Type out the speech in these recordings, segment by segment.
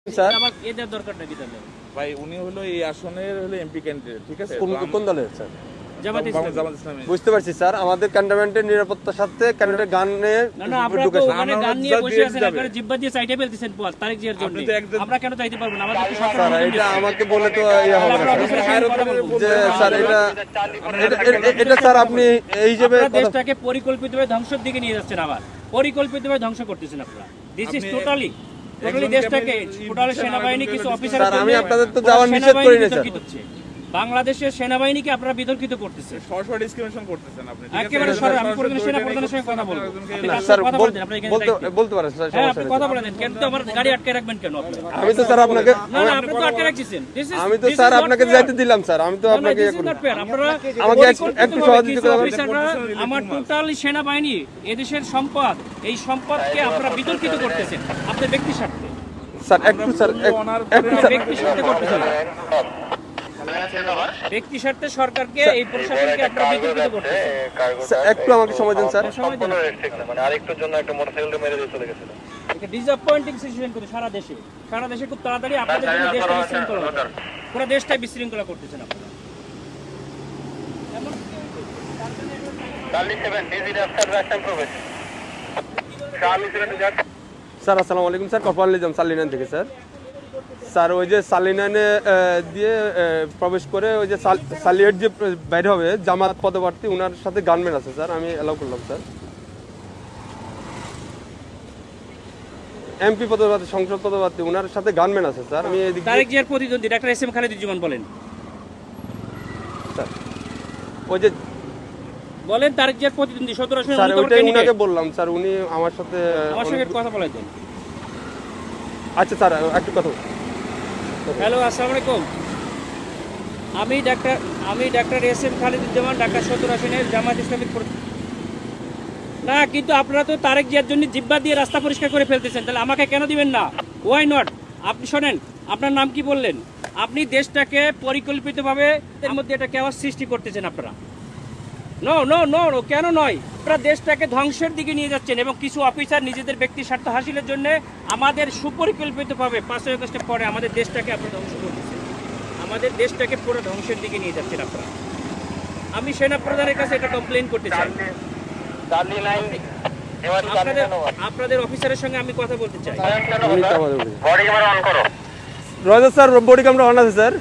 Sir আমার এদের দরকারটা কি তাহলে ভাই উনি হলো এই আসনের হলো এমপি ক্যান্ডিডেট, ঠিক আছে? কোন দলের স্যার? জামাত ইসলামী। বুঝতে পারছি স্যার, আমাদের ক্যান্টনমেন্টের নিরাপত্তার সাথে ক্যান্ডিডেট গান নিয়ে না আপনারা তো ওখানে গান নিয়ে বসে আছেন, একবারে জিহ্বা দিয়ে চাইতে ফেলতেছেন তারেক জিয়ার জন্য। আমরা কেন চাইতে পারবো না? আমাদের তো স্যার সরকার এটা আমাকে বলে তো ইয়া হবে না যে স্যার এটা স্যার আপনি এই হিসেবে দেশটাকে পরিকল্পিতভাবে ধ্বংসের দিকে নিয়ে যাচ্ছেন, আবার পরিকল্পিতভাবে ধ্বংস করতেছেন আপনারা। দিস ইজ টোটালি দেশটাকে টোটালি সেনাবাহিনী কিছু অফিসার স্যার আমি আপনাদের তো যাওয়ার নিষেধ করি না স্যার। বাংলাদেশের সেনাবাহিনীকে আপনারা বিতর্কিত করতেছেন, সরাসরি ডিসক্রিমিনেশন করতেছেন আপনি। একেবারে সরাসরি। আমি প্রধান সেনা প্রধানের সঙ্গে কথা বলবো স্যার বলতে পারেন স্যার, হ্যাঁ আপনি কথা বলেন। কেন তো আমার গাড়ি আটকে রাখবেন কেন আপনি? আমি তো স্যার আপনাকে না আপনি তো আটকে রাখছেন। আমি তো স্যার আপনাকে যাইতে দিলাম স্যার, আমি তো আপনাকে আপনারা আমাকে একটু সহযোগিতা করবেন। আমার টোটালি সেনাবাহিনী এদেশের সম্পদ, এই সম্পদকে আপনারা বিতর্কিত করতেছেন আপনাদের ব্যক্তি স্বার্থে। স্যার একটু স্যার ব্যক্তি স্বার্থে করতেছেন, ব্যক্তি স্বার্থে সরকারকে এই প্রশাসনকে আপনারা বিতর্কিত করতেছেন। একটু আমাকে সময় দিন স্যার। সময় দিন। মানে আরেকটার জন্য একটা মোটরসাইকেল মেরে দিয়ে চলে গেছিল। এটা ডিসঅ্যাপয়েন্টিং সিচুয়েশন করে সারা দেশে খুব তাড়াতাড়ি আপনাদের জন্য দেশটা বিশৃঙ্খলা হবে। পুরো দেশটাই বিশৃঙ্খলা করতেছেন আপনারা। স্যার আসসালামু আলাইকুম স্যার, কপাল নিজাম সালিনান থেকে স্যার। স্যার ওই যে সালিনানে দিয়ে প্রবেশ করে ওই যে সালিয়েট যে বাইরে হবে জামাত পদপ্রার্থী, ওনার সাথে গানম্যান আছে স্যার, আমি অ্যালাউ করলাম স্যার। এমপি পদপ্রার্থী, সংসদ পদপ্রার্থী, ওনার সাথে গানম্যান আছে স্যার। আমি এদিকে তারেক জিয়ার প্রতিদ্বন্দ্বী ডাক্তার এস এম খালেদুজ্জামান বলেন স্যার ওই যে বলেন তারেক জিয়ার প্রতিদ্বন্দ্বী 17 আসনে স্যার উনি তো ওইটাই candidate। ওনাকে বললাম স্যার, উনি আমার সাথে কথা বলে দেন। আচ্ছা স্যার একটু কথা। হ্যালো আসসালামু আলাইকুম, আমি doctor S M Khaleduzzaman, Dhaka 17 আসনের জামাত ইসলামী। না কিন্তু আপনারা তো তারেক জিয়ার জন্য জিব্বা দিয়ে রাস্তা পরিষ্কার করে ফেলতেছেন, তাহলে আমাকে কেন দিবেন না? Why not? আপনি শোনেন, আপনার নাম কি বললেন? আপনি দেশটাকে পরিকল্পিতভাবে এর মধ্যে এটা কেওয়াস সৃষ্টি করতেছেন আপনারা। নো নো নো নো কেন নয়? আপনারা দেশটাকে ধ্বংসের দিকে নিয়ে যাচ্ছেন এবং কিছু অফিসার নিজেদের ব্যক্তি স্বার্থ হাসিলের জন্য আমাদের সুপরিকল্পিতভাবে 5 আগস্টের পরে আমাদের দেশটাকে আপনারা ধ্বংস করতেছেন, আমাদের দেশটাকে পুরো ধ্বংসের দিকে নিয়ে যাচ্ছেন আপনারা। আমি সেনা প্রধানের কাছে এটা কমপ্লেইন করতে চাই। আপনাদের অফিসারের সঙ্গে আমি কথা বলতে চাই। রয়েছে স্যার, বডি ক্যামেরা অন আছে স্যার।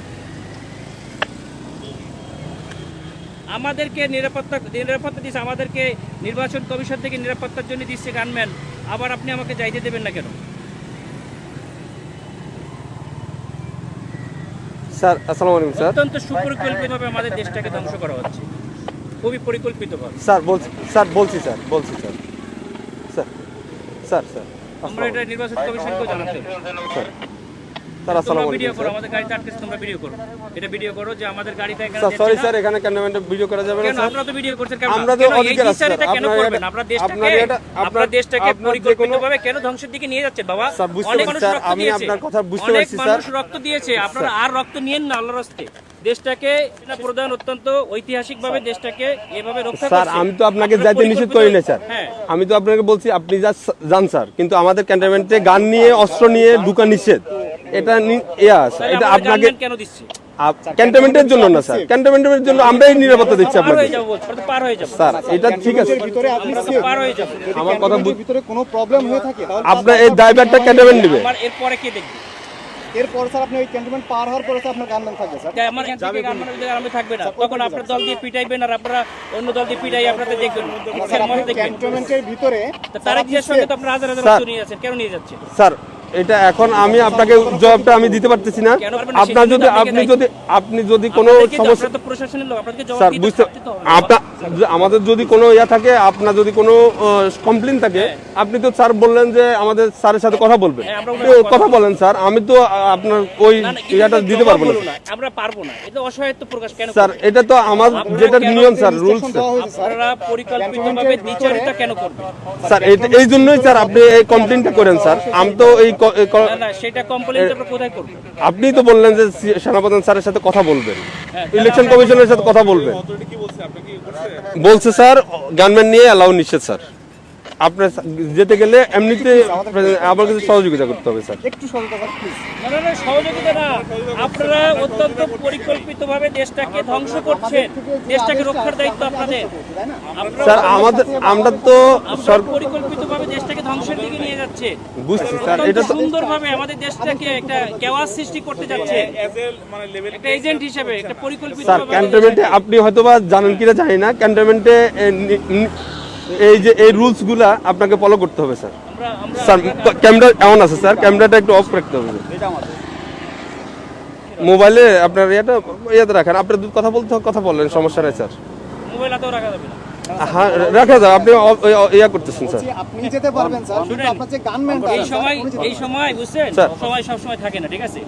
আমাদেরকে নিরাপত্তা দিচ্ছে, আমাদেরকে নির্বাচন কমিশন থেকে নিরাপত্তার জন্য দিচ্ছে গানম্যান, আবার আপনি আমাকে যাইতে দেবেন না কেন? স্যার আসসালামু আলাইকুম স্যার। অত্যন্ত সুপরিকল্পিতভাবে আমাদের দেশটাকে ধ্বংস করা হচ্ছে, খুবই পরিকল্পিতভাবে। স্যার বলছি স্যার। আমরা এটা নির্বাচন কমিশনকেও জানাতে হবে। স্যার আসসালামু আলাইকুম ভিডিও করো, আমাদের গাড়িতে আটকে তোমরা ভিডিও করো, এটা ভিডিও করো যে আমাদের গাড়িতে এখানে স্যার। সরি স্যার, এখানে ক্যামেরাতে ভিডিও করা যাবে না কেন? স্যার। আপনারা তো ভিডিও করছেন কেন? আমরা তো অধিকার আছে স্যার। এটা কেন করবেন? আপনারা দেশটাকে পরিকল্পিতভাবে কেন ধ্বংসের দিকে নিয়ে যাচ্ছেন বাবা? স্যার বুঝতে অনেক পারছি মানুষ স্যার, রক্ত আমি দিয়েছে, আপনার কথা বুঝতে অনেক পারছি স্যার। মানুষ রক্ত দিয়েছে, আপনারা আর রক্ত নিয়েন না আল্লাহর রাস্তে। দেশটাকে সেনা প্রধান অত্যন্ত ঐতিহাসিকভাবে দেশটাকে এভাবে রক্ষা করছে। স্যার আমি তো আপনাকে যাইতে নিষেধ করি না স্যার, আমি তো আপনাকে বলছি আপনি যান স্যার, কিন্তু আমাদের ক্যান্টনমেন্টে গান নিয়ে অস্ত্র নিয়ে ঢুকা নিষেধ, এটা এটা আপনাকে কেন দিচ্ছে? ক্যান্টনমেন্টের জন্য না স্যার, ক্যান্টনমেন্টের জন্য আমরাই নিরাপত্তা দিচ্ছি আপনাকে পার হয়ে যাব স্যার। এটা ঠিক আছে, পার হয়ে যাব। আমার কথা ভিতরে কোনো প্রবলেম হয়ে থাকে তাহলে আপনার এই ড্রাইভারটা ক্যান্টনমেন্ট নেবে। এরপরে কে দেখবে? এরপর স্যার আপনি ওই ক্যান্টনমেন্ট পার হওয়ার পরে আপনার গানম্যান থাকবে স্যার। আমার আমি থাকবে না, তখন আপনার দল দিয়ে পিটাইবেন আর আপনারা অন্য দল দিয়ে পিটাই আপনাদের দেখবেন। ক্যান্টনমেন্টের ভিতরে তারেক জিয়ার সঙ্গে তো আপনারা হাজার হাজার রক্ত নিয়ে যাচ্ছেন, কেন নিয়ে যাচ্ছেন? স্যার এটা এখন আমি আপনাকে জবাবটা আমি দিতে পারতেছি না। আপনার যদি আপনি যদি কোনো সমস্যা, প্রশাসনের লোক আপনাদেরকে জবাব স্যার দিতে বুঝতে আপনার আমাদের যদি কোনো ইয়া থাকে, আপনার যদি কোনো কমপ্লেইন থাকে, আপনি তো স্যার বললেন যে আমাদের স্যারের সাথে কথা বলবেন, কথা বলেন স্যার। আমি তো আপনার ওই ইয়াটা দিতে পারবো না, আমরা পারবো না। এটা অসহায়ত্ব প্রকাশ কেন স্যার? এটা তো আমার যেটা নিয়ম স্যার, রুলস। আপনারা পরিকল্পিতভাবে দ্বিচারিতা কেন করবেন স্যার? এই জন্যই স্যার আপনি এই কমপ্লেইনটা করেন স্যার। আমি তো এই না সেটা কমপ্লেইন আপনারা কোথায় করবেন? আপনি তো বললেন যে সেনাপ্রধান স্যারের সাথে কথা বলবেন, ইলেকশন কমিশনের সাথে কথা বলবেন। বলছে স্যার গানম্যান নিয়ে অ্যালাউ নিষেধ স্যার। আপনার যেতে গেলে এমনিতে আমার কাছে সহযোগিতা করতে হবে স্যার। একটু সহযোগিতা স্যার প্লিজ। না না না, সহযোগিতা না, আপনারা অত্যন্ত পরিকল্পিতভাবে দেশটাকে ধ্বংস করছেন, দেশটাকে রক্ষার দায়িত্ব আপনাদের। আপনারা স্যার আমরা তো পরিকল্পিতভাবে দেশটাকে ধ্বংসের দিকে নিয়ে যাচ্ছে, বুঝছি স্যার, অত্যন্ত এটা তো সুন্দরভাবে আমাদের দেশটাকে একটা কেওয়াস সৃষ্টি করতে যাচ্ছে মানে লেভেল একটা এজেন্ট হিসেবে, একটা পরিকল্পিত স্যার ক্যান্টনমেন্টে আপনি হয়তোবা জানেন কিনা জানি না, ক্যান্টনমেন্টে এই যে এই রুলস গুলা আপনাকে ফলো করতে হবে স্যার। স্যার ক্যামেরা এমন আছে স্যার, ক্যামেরাটা একটু অফ রাখতে হবে। মোবাইলে আপনার ইয়াতে রাখেন, আপনার কথা বলতে কথা বললেন, সমস্যা নেই স্যার। মোবাইল হাতেও রাখা যাবে না। হ্যাঁ রাখা যাবে, আপনি ইয়া করতেছেন স্যার। আপনি যেতে পারবেন স্যার, কিন্তু আপনার যে গানম্যানটা এই সময় বুঝছেন, স্যার। সময় সবসময় থাকে না, ঠিক আছে?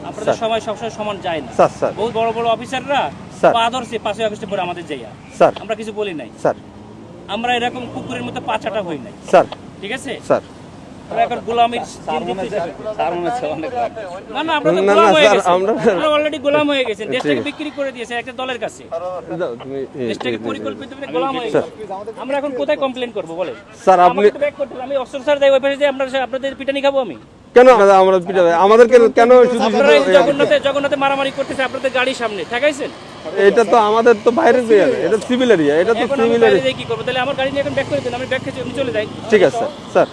আপনাদের সময় সবসময় সমান যায় না। স্যার স্যার বহুত বড় বড় অফিসাররা স্যার। পা ধরছে 5 আগস্টের পরে আমাদের যাইয়া, স্যার আমরা কিছু বলি নাই। স্যার আমরা এরকম কুকুরের মতো পাচাটা হই নাই, স্যার ঠিক আছে? স্যার আমরা এখন গোলামির না না, আমরা তো না, গোলাম না, হয়ে স্যার, গেছি, আমরা- আমরা অলরেডি গোলাম হয়ে গেছেন, দেশটাকে ঠিক। বিক্রি করে দিয়েছে একটা দলের কাছে, দাও, তুমি দেশটাকে পরিকল্পিতভাবে গোলাম হয়ে স্যার। গেছে। আমরা এখন কোথায় কমপ্লেন করবো বলেন? স্যার আপনি আমাকে তো ব্যাক করতে হবে, আমি অস্ত্র স্যার যাই ওই পাশে যাই, আপনাদের পিটানি খাবো আমি? কেন আমরা পিটাবে আমাদের কেন শুধু আপনারা এই শুধু জগন্নাথে মারামারি করতেছে আপনাদের গাড়ির সামনে, ঠেকাইছেন? এটা তো আমাদের তো বাইরের এরিয়া, এটা সিভিল এরিয়া, এটা তো এখন আমি সিভিল বাইরে এরিয়া। যাই কি করবো? তাহলে আমার গাড়ি নিয়ে এখন ব্যাক করে দেন, আমি ব্যাক খেয়ে আমি চলে যাই। ঠিক আছে স্যার স্যার